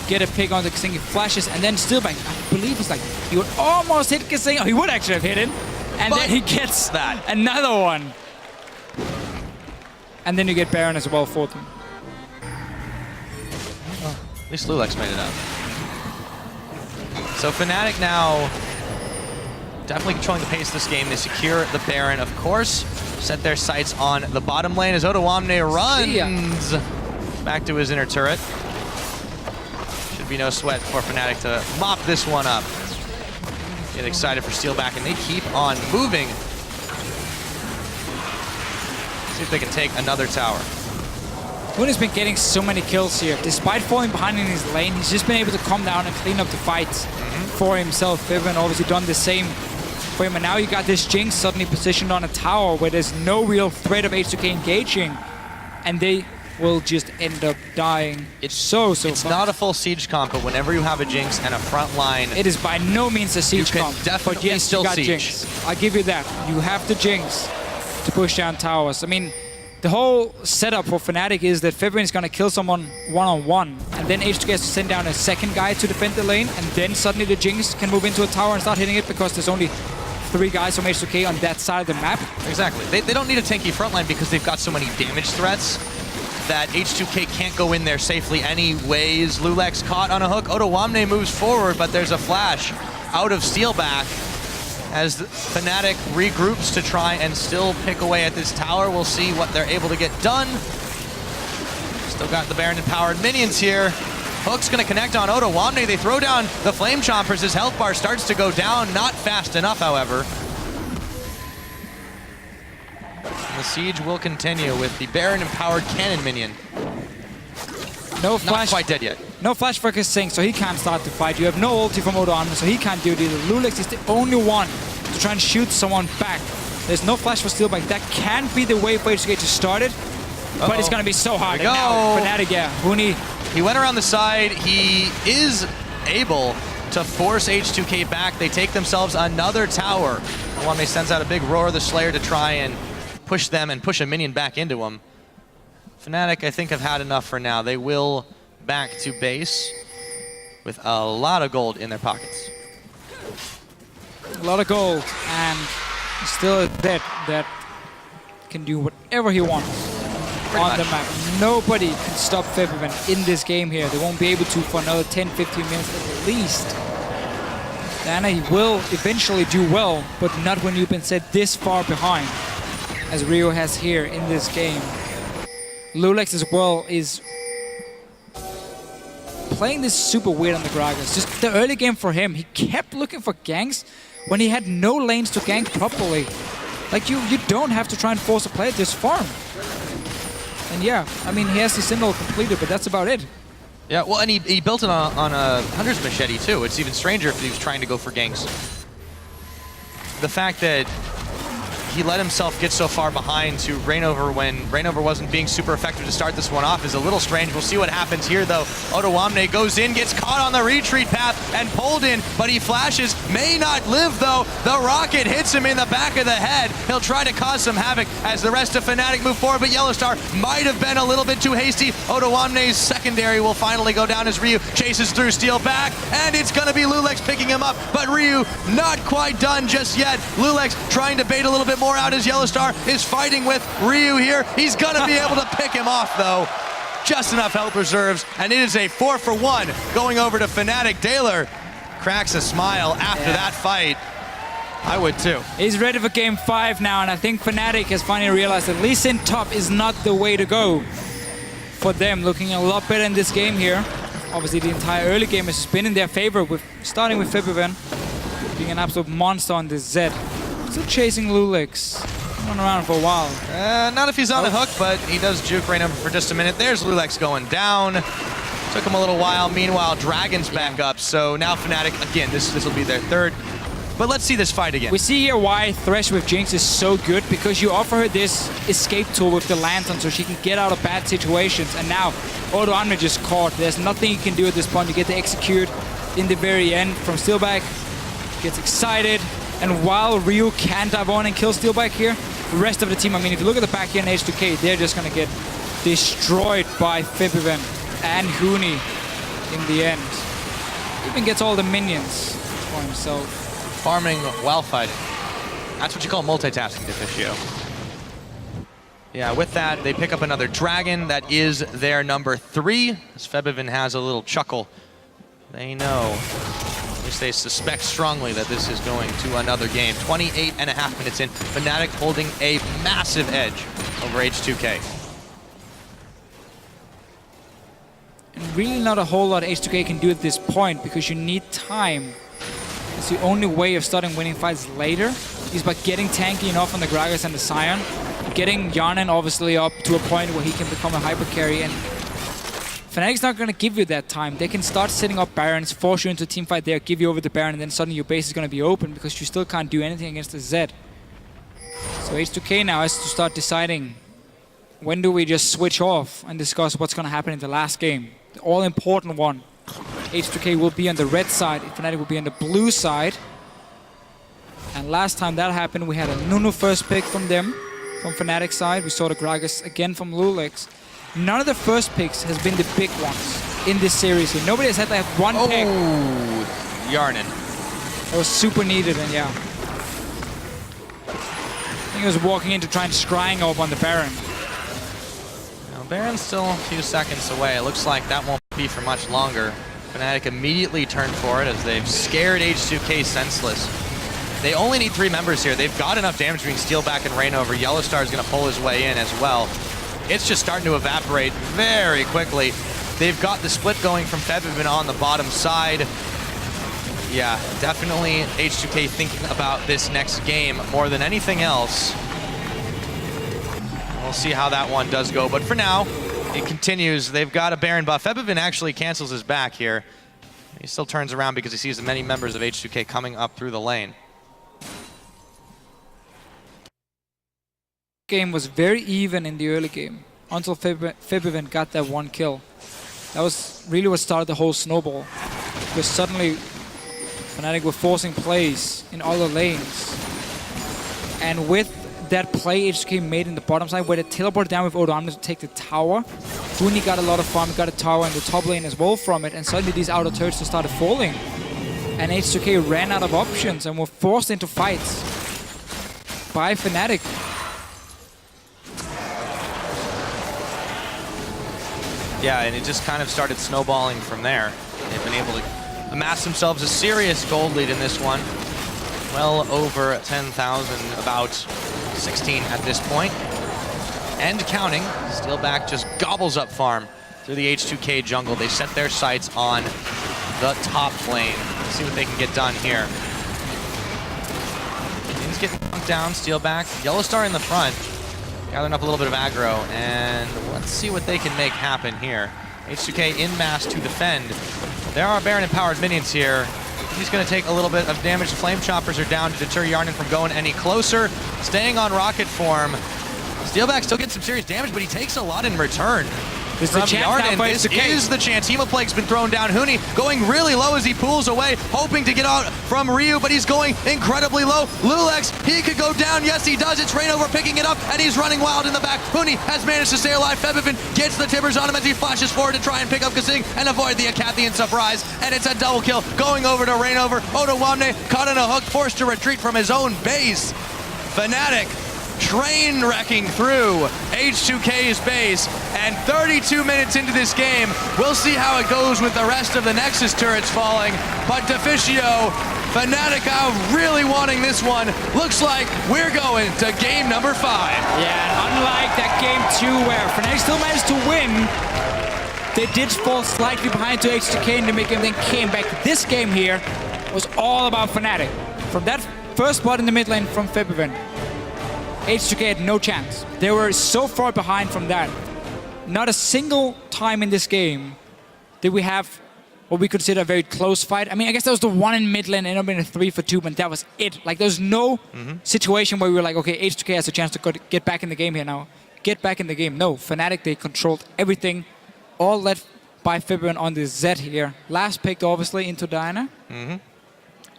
get a pick on the Kasing. He flashes, and then Steelback, I believe he's like, he would almost hit Kasing. Oh, he would actually have hit him. And then he gets another one. And then you get Baron as well for them. Oh, at least Lulex made it out. So Fnatic now definitely controlling the pace of this game. They secure the Baron, of course. Set their sights on the bottom lane as Odoamne runs back to his inner turret. Should be no sweat for Fnatic to mop this one up. Get excited for Steelback, and they keep on moving. See if they can take another tower. Huni's been getting so many kills here. Despite falling behind in his lane, he's just been able to come down and clean up the fight for himself. Vivian obviously done the same for him. And now you got this Jinx suddenly positioned on a tower where there's no real threat of H2k engaging. And they will just end up dying. It's It's not a full siege comp, but whenever you have a Jinx and a front line, it is by no means a siege comp. Definitely but yes, still you got siege. Jinx. I'll give you that. You have the Jinx to push down towers. I mean, the whole setup for Fnatic is that Febrin is going to kill someone one-on-one, and then H2k has to send down a second guy to defend the lane, and then suddenly the Jinx can move into a tower and start hitting it because there's only 3 guys from H2k on that side of the map. Exactly. They don't need a tanky frontline because they've got so many damage threats that H2k can't go in there safely anyways. Lulex caught on a hook. Odoamne moves forward, but there's a flash out of Steelback. As Fnatic regroups to try and still pick away at this tower. We'll see what they're able to get done. Still got the Baron-empowered minions here. Hook's going to connect on Odoamne. They throw down the Flame Chompers. His health bar starts to go down. Not fast enough, however. And the siege will continue with the Baron-empowered cannon minion. No flash. Not quite dead yet. No flash for Kasing, so he can't start the fight. You have no ulti from Odoamne, so he can't do it either. Lulex is the only one to try and shoot someone back. There's no flash for Steelback. That can be the way for H2k to start it, but it's going to be so hard. There we go. Fnatic, yeah. Huni. He went around the side. He is able to force H2k back. They take themselves another tower. Odoamne sends out a big Roar of the Slayer to try and push them and push a minion back into him. Fnatic, I think, have had enough for now. They will back to base with a lot of gold in their pockets. A lot of gold, and still a Zed that can do whatever he wants on the map. Nobody can stop Febvin in this game here. They won't be able to for another 10-15 minutes at least. Diana, he will eventually do well, but not when you've been set this far behind, as Rio has here in this game. Lulex as well is playing this super weird on the Gragas. Just the early game for him, he kept looking for ganks when he had no lanes to gank properly. Like, you don't have to try and force a play, just farm. And yeah, I mean, he has the Syndol completed, but that's about it. Yeah, well, and he built it on a Hunter's Machete too. It's even stranger if he was trying to go for ganks. The fact that he let himself get so far behind to Reignover when Reignover wasn't being super effective to start this one off is a little strange. We'll see what happens here, though. Odoamne goes in, gets caught on the retreat path and pulled in, but he flashes. May not live, though. The rocket hits him in the back of the head. He'll try to cause some havoc as the rest of Fnatic move forward, but Yellowstar might have been a little bit too hasty. Odoamne's secondary will finally go down as Ryu chases through, steal back, and it's going to be Lulex picking him up, but Ryu not quite done just yet. Lulex trying to bait a little bit more out as Yellowstar is fighting with Ryu here. He's going to be able to pick him off, though. Just enough health reserves, and it is a 4-for-1 going over to Fnatic. Daylor cracks a smile after that fight. I would too. He's ready for game 5 now, and I think Fnatic has finally realized that Lee Sin top is not the way to go for them. Looking a lot better in this game here. Obviously, the entire early game has been in their favor, with starting with Febiven being an absolute monster on this Zed. Still chasing Lulex. Run around for a while. Not if he's on the hook, but he does juke Reignover for just a minute. There's Lulex going down. Took him a little while. Meanwhile, Dragon's back up. So now Fnatic, again, this will be their third. But let's see this fight again. We see here why Thresh with Jinx is so good, because you offer her this escape tool with the Lantern so she can get out of bad situations. And now, Odoamne just caught. There's nothing you can do at this point. You get to execute in the very end from Steelback. Gets excited. And while Ryu can dive on and kill Steelback here, the rest of the team, I mean, if you look at the back here in H2k, they're just going to get destroyed by Febiven and Huni in the end. Even gets all the minions for himself. Farming while fighting. That's what you call multitasking, Deficio. Yeah, with that, they pick up another Dragon. That is their number 3. As Febiven has a little chuckle. They know. At least they suspect strongly that this is going to another game. 28.5 minutes in. Fnatic holding a massive edge over H2k. And really not a whole lot H2k can do at this point, because you need time. It's the only way of starting winning fights later is by getting tanky enough on the Gragas and the Sion, getting Yarnan obviously up to a point where he can become a hyper carry, and Fnatic's not going to give you that time. They can start setting up Barons, force you into a team fight there, give you over the Baron, and then suddenly your base is going to be open because you still can't do anything against the Zed. So H2k now has to start deciding, when do we just switch off and discuss what's going to happen in the last game? The all-important one. H2k will be on the red side, Fnatic will be on the blue side. And last time that happened, we had a Nunu first pick from them, from Fnatic side. We saw the Gragas again from Lulex. None of the first picks has been the big ones in this series here. Nobody has had to have one pick. Yarnan. That was super needed, and yeah. I think he was walking in to try and scrying up on the Baron. Now, Baron's still a few seconds away. It looks like that won't be for much longer. Fnatic immediately turned for it as they've scared H2k senseless. They only need 3 members here. They've got enough damage between Steelback and Reignover. Yellowstar is going to pull his way in as well. It's just starting to evaporate very quickly. They've got the split going from Febiven on the bottom side. Yeah, definitely H2k thinking about this next game more than anything else. We'll see how that one does go, but for now, it continues. They've got a Baron buff. Febiven actually cancels his back here. He still turns around because he sees the many members of H2k coming up through the lane. Game was very even in the early game until Febiven got that 1 kill. That was really what started the whole snowball, because suddenly Fnatic were forcing plays in other lanes, and with that play H2k made in the bottom side where they teleported down with Odoamne to take the tower, Huni got a lot of farm, got a tower in the top lane as well from it, and suddenly these outer turrets just started falling, and H2k ran out of options and were forced into fights by Fnatic. Yeah, and it just kind of started snowballing from there. They've been able to amass themselves a serious gold lead in this one. Well over 10,000, about 16 at this point. And counting, Steelback just gobbles up farm through the H2k jungle. They set their sights on the top lane. Let's see what they can get done here. Things getting pumped down, Steelback. Yellowstar in the front. Gathering up a little bit of aggro, and let's see what they can make happen here. H2k in mass to defend. There are Baron-empowered minions here. He's going to take a little bit of damage. The Flame Choppers are down to deter Yarnan from going any closer. Staying on rocket form. Steelback still gets some serious damage, but he takes a lot in return. This is the chance. This is the chance. Hemoplague's been thrown down. Huni going really low as he pulls away, hoping to get out from Ryu, but he's going incredibly low. Lulex, he could go down. Yes, he does. It's Rainover picking it up, and he's running wild in the back. Huni has managed to stay alive. Febiven gets the Tibbers on him as he flashes forward to try and pick up Kasing and avoid the Acathian surprise. And it's a double kill going over to Rainover. Otawamne caught in a hook, forced to retreat from his own base. Fnatic train wrecking through H2k's base, and 32 minutes into this game, we'll see how it goes with the rest of the Nexus turrets falling, but Deficio, Fnatic really wanting this one. Looks like we're going to game number 5. Yeah, and unlike that game 2 where Fnatic still managed to win, they did fall slightly behind to H2k in the mid-game, then came back. This game here was all about Fnatic. From that first spot in the mid lane from Febiven, H2k had no chance. They were so far behind from that. Not a single time in this game did we have what we consider a very close fight. I mean, I guess there was the one in mid lane, ended up in a 3-for-2, but that was it. Like, there's no situation where we were like, okay, H2k has a chance to get back in the game here now. Get back in the game. No, Fnatic, they controlled everything. All led by Febiven on the Z here. Last picked, obviously, into Diana.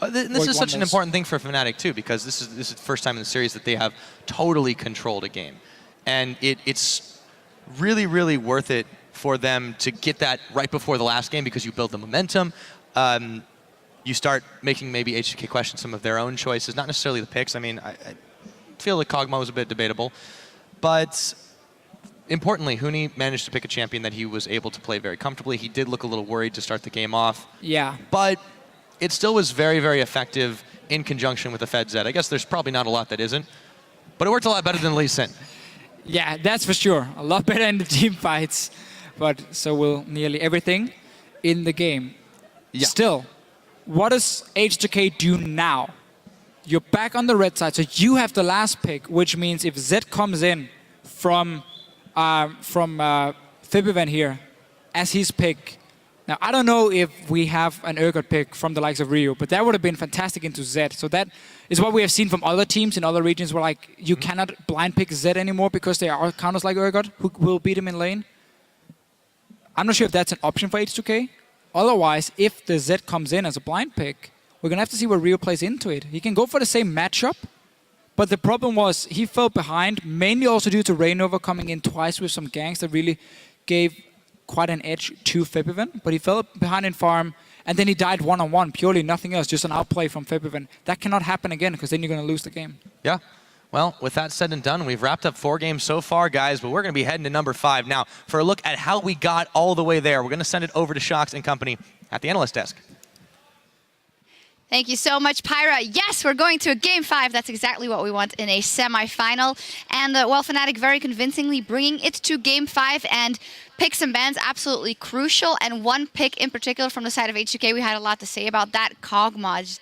This is such an important thing for Fnatic too, because this is the first time in the series that they have totally controlled a game, and it's really, really worth it for them to get that right before the last game, because you build the momentum. You start making maybe H2k question some of their own choices, not necessarily the picks. I mean, I feel like Kog'Maw was a bit debatable, but importantly, Huni managed to pick a champion that he was able to play very comfortably. He did look a little worried to start the game off. Yeah. But it still was very, very effective in conjunction with the Fed Z. I guess there's probably not a lot that isn't, but it worked a lot better than Lee Sin. Yeah, that's for sure. A lot better in the team fights, but so will nearly everything in the game. Yeah. Still, what does H2k do now? You're back on the red side, so you have the last pick, which means if Z comes in from Febiven here as his pick. Now, I don't know if we have an Urgot pick from the likes of Rio, but that would have been fantastic into Z. So that is what we have seen from other teams in other regions where, like, you cannot blind pick Z anymore because there are counters like Urgot who will beat him in lane. I'm not sure if that's an option for H2k. Otherwise, if the Z comes in as a blind pick, we're going to have to see where Rio plays into it. He can go for the same matchup, but the problem was he fell behind, mainly also due to Rainover coming in twice with some ganks that really gave quite an edge to Febiven, but he fell behind in farm, and then he died one-on-one, purely nothing else, just an outplay from Febiven. That cannot happen again, because then you're going to lose the game. Yeah. Well, with that said and done, we've wrapped up 4 games so far, guys, but we're going to be heading to number 5 now for a look at how we got all the way there. We're going to send it over to Shox and company at the analyst desk. Thank you so much, Pyra. Yes, we're going to a Game 5. That's exactly what we want in a semi-final. And, well, Fnatic very convincingly bringing it to Game 5. And picks and bans, absolutely crucial. And one pick in particular from the side of H2k, we had a lot to say about that. Kog'Maw.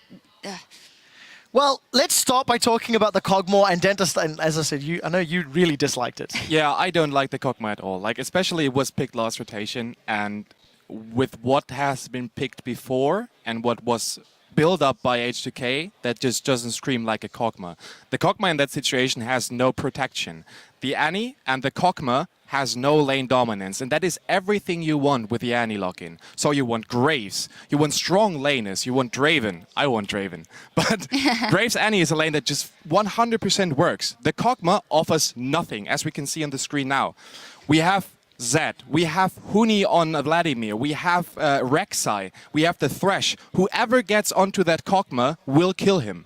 Well, let's start by talking about the Kog'Maw and Dentist. And as I said, I know you really disliked it. Yeah, I don't like the Kog'Maw at all. Like, especially it was picked last rotation. And with what has been picked before and what was build up by H2k, that just doesn't scream like a Kog'Maw. The Kog'Maw in that situation has no protection. The Annie and the Kog'Maw has no lane dominance, and that is everything you want with the Annie lock-in. So you want Graves, you want strong laners, you want Draven. I want Draven. But Graves Annie is a lane that just 100% works. The Kog'Maw offers nothing, as we can see on the screen now. We have Zed, we have Huni on Vladimir, we have Rek'Sai, we have the Thresh. Whoever gets onto that Kog'Maw will kill him.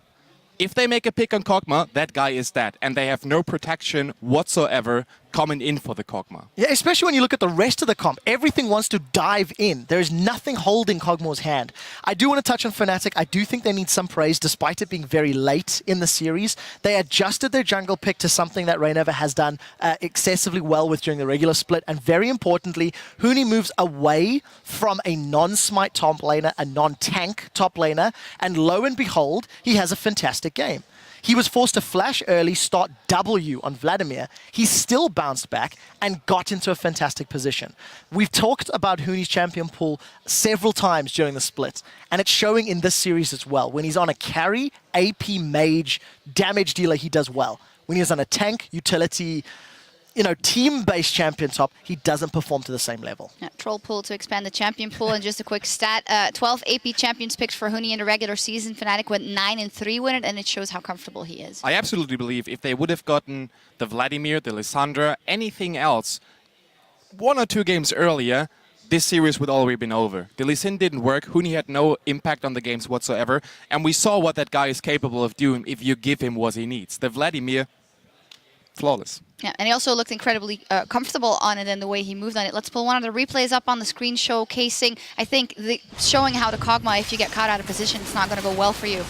If they make a pick on Kog'Maw, that guy is dead, and they have no protection whatsoever coming in for the Kog'Maw. Yeah, especially when you look at the rest of the comp. Everything wants to dive in. There is nothing holding Kog'Maw's hand. I do want to touch on Fnatic. I do think they need some praise, despite it being very late in the series. They adjusted their jungle pick to something that Rainover has done excessively well with during the regular split. And very importantly, Huni moves away from a non-smite top laner, a non-tank top laner, and lo and behold, he has a fantastic game. He was forced to flash early, start W on Vladimir. He still bounced back and got into a fantastic position. We've talked about Huni's champion pool several times during the split, and it's showing in this series as well. When he's on a carry, AP, mage, damage dealer, he does well. When he's on a tank, utility, team-based champion top, he doesn't perform to the same level. Yeah, troll pool to expand the champion pool. And just a quick stat, 12 AP champions picked for Huni in the regular season. Fnatic went 9-3 with it, and it shows how comfortable he is. I absolutely believe if they would have gotten the Vladimir, the Lissandra, anything else, 1 or 2 games earlier, this series would already been over. The Lee Sin didn't work, Huni had no impact on the games whatsoever, and we saw what that guy is capable of doing if you give him what he needs. The Vladimir, flawless. Yeah, and he also looked incredibly comfortable on it and the way he moved on it. Let's pull one of the replays up on the screen showcasing, I think, showing how the Kog'Maw, if you get caught out of position, it's not going to go well for you.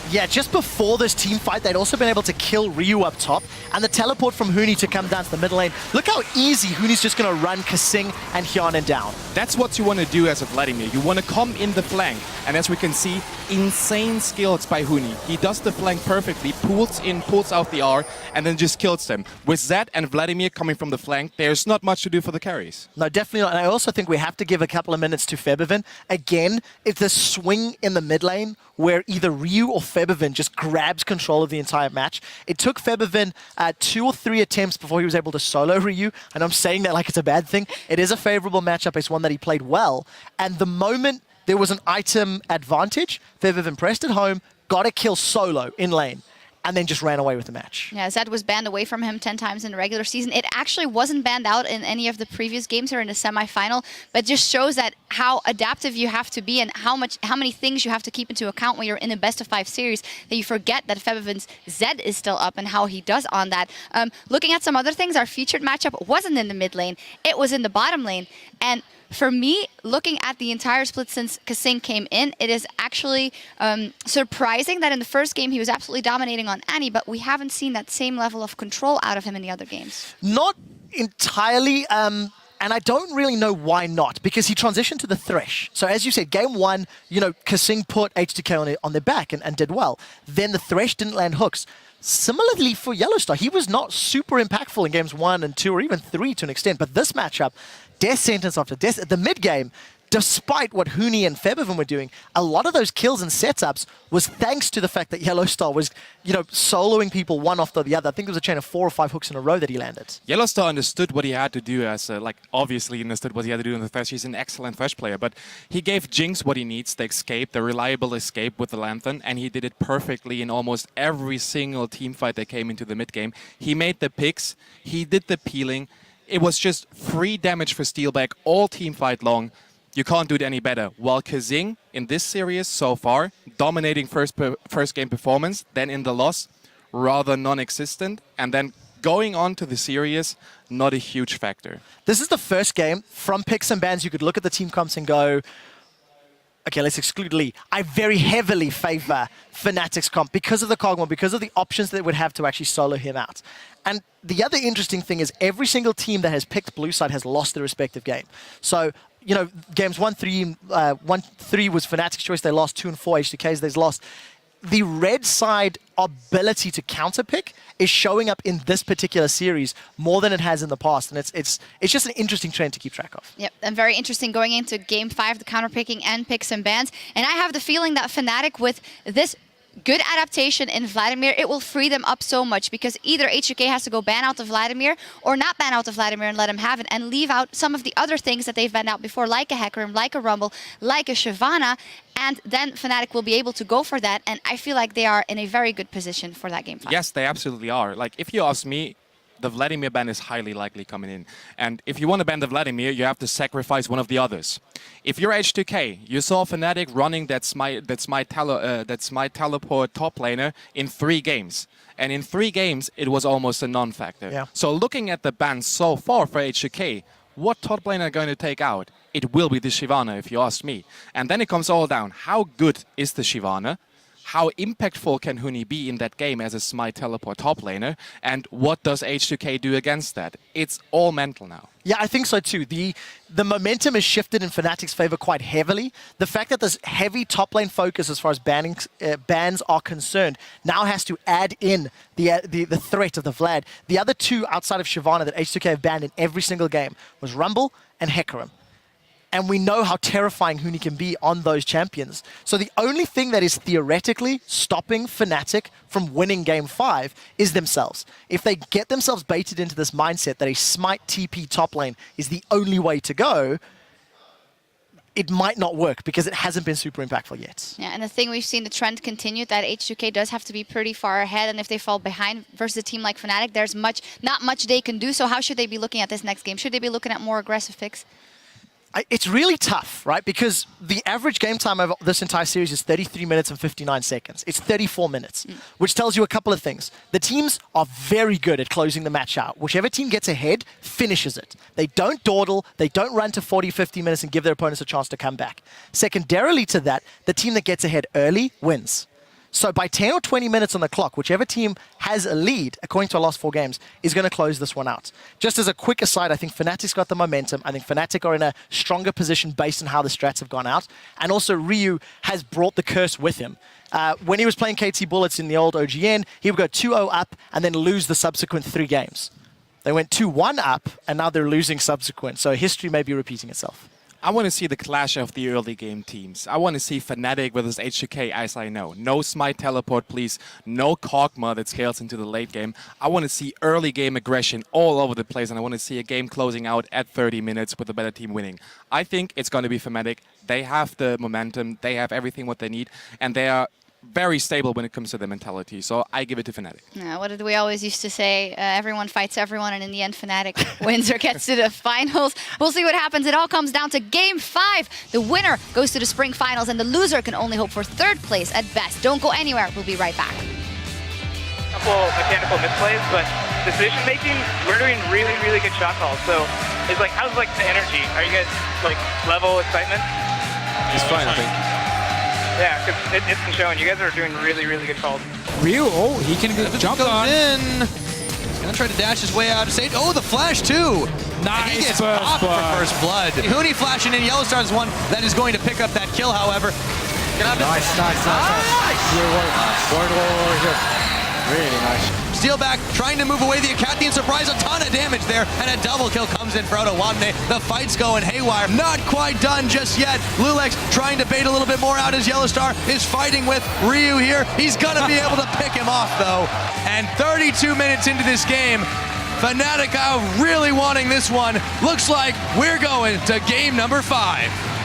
Yeah, just before this team fight, they'd also been able to kill Ryu up top, and the teleport from Huni to come down to the middle lane. Look how easy Huni's just going to run Kasing and Hyanin down. That's what you want to do as a Vladimir. You want to come in the flank, and as we can see, insane skills by Huni. He does the flank perfectly, pulls in, pulls out the R, and then just kills them. With Zed and Vladimir coming from the flank, there's not much to do for the carries. No, definitely not. And I also think we have to give a couple of minutes to Febiven. Again, it's the swing in the mid lane where either Ryu or Febiven just grabs control of the entire match. It took Febiven 2 or 3 attempts before he was able to solo Ryu, and I'm saying that like it's a bad thing. It is a favorable matchup. It's one that he played well, and the moment there was an item advantage, Febiven pressed it home, got a kill solo in lane, and then just ran away with the match. Yeah, Zed was banned away from him 10 times in the regular season. It actually wasn't banned out in any of the previous games or in the semi-final, but just shows that how adaptive you have to be and how many things you have to keep into account when you're in a best-of-5 series, that you forget that Febiven's Zed is still up and how he does on that. Looking at some other things, our featured matchup wasn't in the mid lane, it was in the bottom lane. And for me, looking at the entire split since Kasing came in, it is actually surprising that in the first game he was absolutely dominating on Annie, but we haven't seen that same level of control out of him in the other games. Not entirely, and I don't really know why not, because he transitioned to the Thresh. So as you said, game 1, Kasing put H2k on their back and did well. Then the Thresh didn't land hooks. Similarly for Yellowstar, he was not super impactful in games 1 and 2 or even 3 to an extent, but this matchup, death sentence after death at the mid game, despite what Huni and Febiven were doing, a lot of those kills and setups was thanks to the fact that Yellowstar was, soloing people one after the other. I think it was a chain of 4 or 5 hooks in a row that he landed. Yellowstar understood what he had to do as, obviously understood what he had to do in the Thresh. He's an excellent Thresh player, but he gave Jinx what he needs, the escape, the reliable escape with the Lantern, and he did it perfectly in almost every single team fight that came into the mid game. He made the picks, he did the peeling. It was just free damage for Steelback all team fight long. You can't do it any better. While Kasing, in this series so far, dominating first game performance, then in the loss, rather non-existent, and then going on to the series, not a huge factor. This is the first game from picks and bans. You could look at the team comps and go, okay, let's exclude Lee. I very heavily favor Fnatic's comp because of the Kog'Maw, because of the options that it would have to actually solo him out. And the other interesting thing is every single team that has picked blue side has lost their respective game. So, games 1-3 was Fnatic's choice. They lost 2 and 4 H2Ks. They've lost. The red side ability to counterpick is showing up in this particular series more than it has in the past, and it's just an interesting trend to keep track of. Yep, and very interesting going into game 5, the counterpicking and picks and bans. And I have the feeling that Fnatic, with this good adaptation in Vladimir, it will free them up so much, because either H2k has to go ban out of Vladimir or not ban out of Vladimir and let him have it and leave out some of the other things that they've banned out before, like a Hecarim, like a Rumble, like a Shyvana, and then Fnatic will be able to go for that, and I feel like they are in a very good position for that game 5. Yes, they absolutely are. If you ask me, the Vladimir ban is highly likely coming in. And if you want to ban the Vladimir, you have to sacrifice one of the others. If you're H2k, you saw Fnatic running that's my teleport top laner in 3 games. And in 3 games, it was almost a non-factor. Yeah. So looking at the ban so far for H2k, what top laner are going to take out? It will be the Shyvana, if you ask me. And then it comes all down. How good is the Shyvana? how impactful can Huni be in that game as a Smite teleport top laner, and what does H2k do against that? It's all mental now. Yeah, I think so too. The momentum has shifted in Fnatic's favor quite heavily. The fact that there's heavy top lane focus as far as bans are concerned now has to add in the threat of the Vlad. The other two outside of Shyvana that H2k have banned in every single game was Rumble and Hecarim. And we know how terrifying Huni can be on those champions. So the only thing that is theoretically stopping Fnatic from winning Game 5 is themselves. If they get themselves baited into this mindset that a Smite TP top lane is the only way to go, it might not work because it hasn't been super impactful yet. Yeah, and the thing we've seen the trend continue, that H2k does have to be pretty far ahead, and if they fall behind versus a team like Fnatic, there's not much they can do. So how should they be looking at this next game? Should they be looking at more aggressive picks? It's really tough, right? Because the average game time of this entire series is 33 minutes and 59 seconds. It's 34 minutes, which tells you a couple of things. The teams are very good at closing the match out. Whichever team gets ahead finishes it. They don't dawdle. They don't run to 40, 50 minutes and give their opponents a chance to come back. Secondarily to that, the team that gets ahead early wins. So by 10 or 20 minutes on the clock, whichever team has a lead, according to our last 4 games, is going to close this one out. Just as a quick aside, I think Fnatic's got the momentum. I think Fnatic are in a stronger position based on how the strats have gone out. And also Ryu has brought the curse with him. When he was playing KT Bullets in the old OGN, he would go 2-0 up and then lose the subsequent 3 games. They went 2-1 up and now they're losing subsequent. So history may be repeating itself. I want to see the clash of the early game teams. I want to see Fnatic versus H2k, as I know. No Smite teleport, please. No Kog'Maw that scales into the late game. I want to see early game aggression all over the place, and I want to see a game closing out at 30 minutes with a better team winning. I think it's going to be Fnatic. They have the momentum. They have everything what they need, and they are very stable when it comes to their mentality. So I give it to Fnatic. Yeah, what did we always used to say? Everyone fights everyone, and in the end, Fnatic wins or gets to the finals. We'll see what happens. It all comes down to Game 5. The winner goes to the Spring Finals, and the loser can only hope for 3rd place at best. Don't go anywhere. We'll be right back. Couple mechanical misplays, but decision making, we're doing really, really good shot calls. So it's like, how's like the energy? Are you guys like level excitement? It's fine, I think. Yeah, because it's been showing. You guys are doing really, really good calls. Ryu, oh, he can jump on. In. He's gonna try to dash his way out of stage. Oh, the flash too. Nice. He gets popped for first blood. Huni flashing in. Yellowstar is one that is going to pick up that kill, however. Nice. Really nice. Steel back, trying to move away the Acathian surprise, a ton of damage there, and a double kill comes in for Otawamne. The fight's going haywire. Not quite done just yet. Lulex trying to bait a little bit more out as Yellowstar is fighting with Ryu here. He's gonna be able to pick him off though. And 32 minutes into this game, Fnatic are really wanting this one. Looks like we're going to game number 5.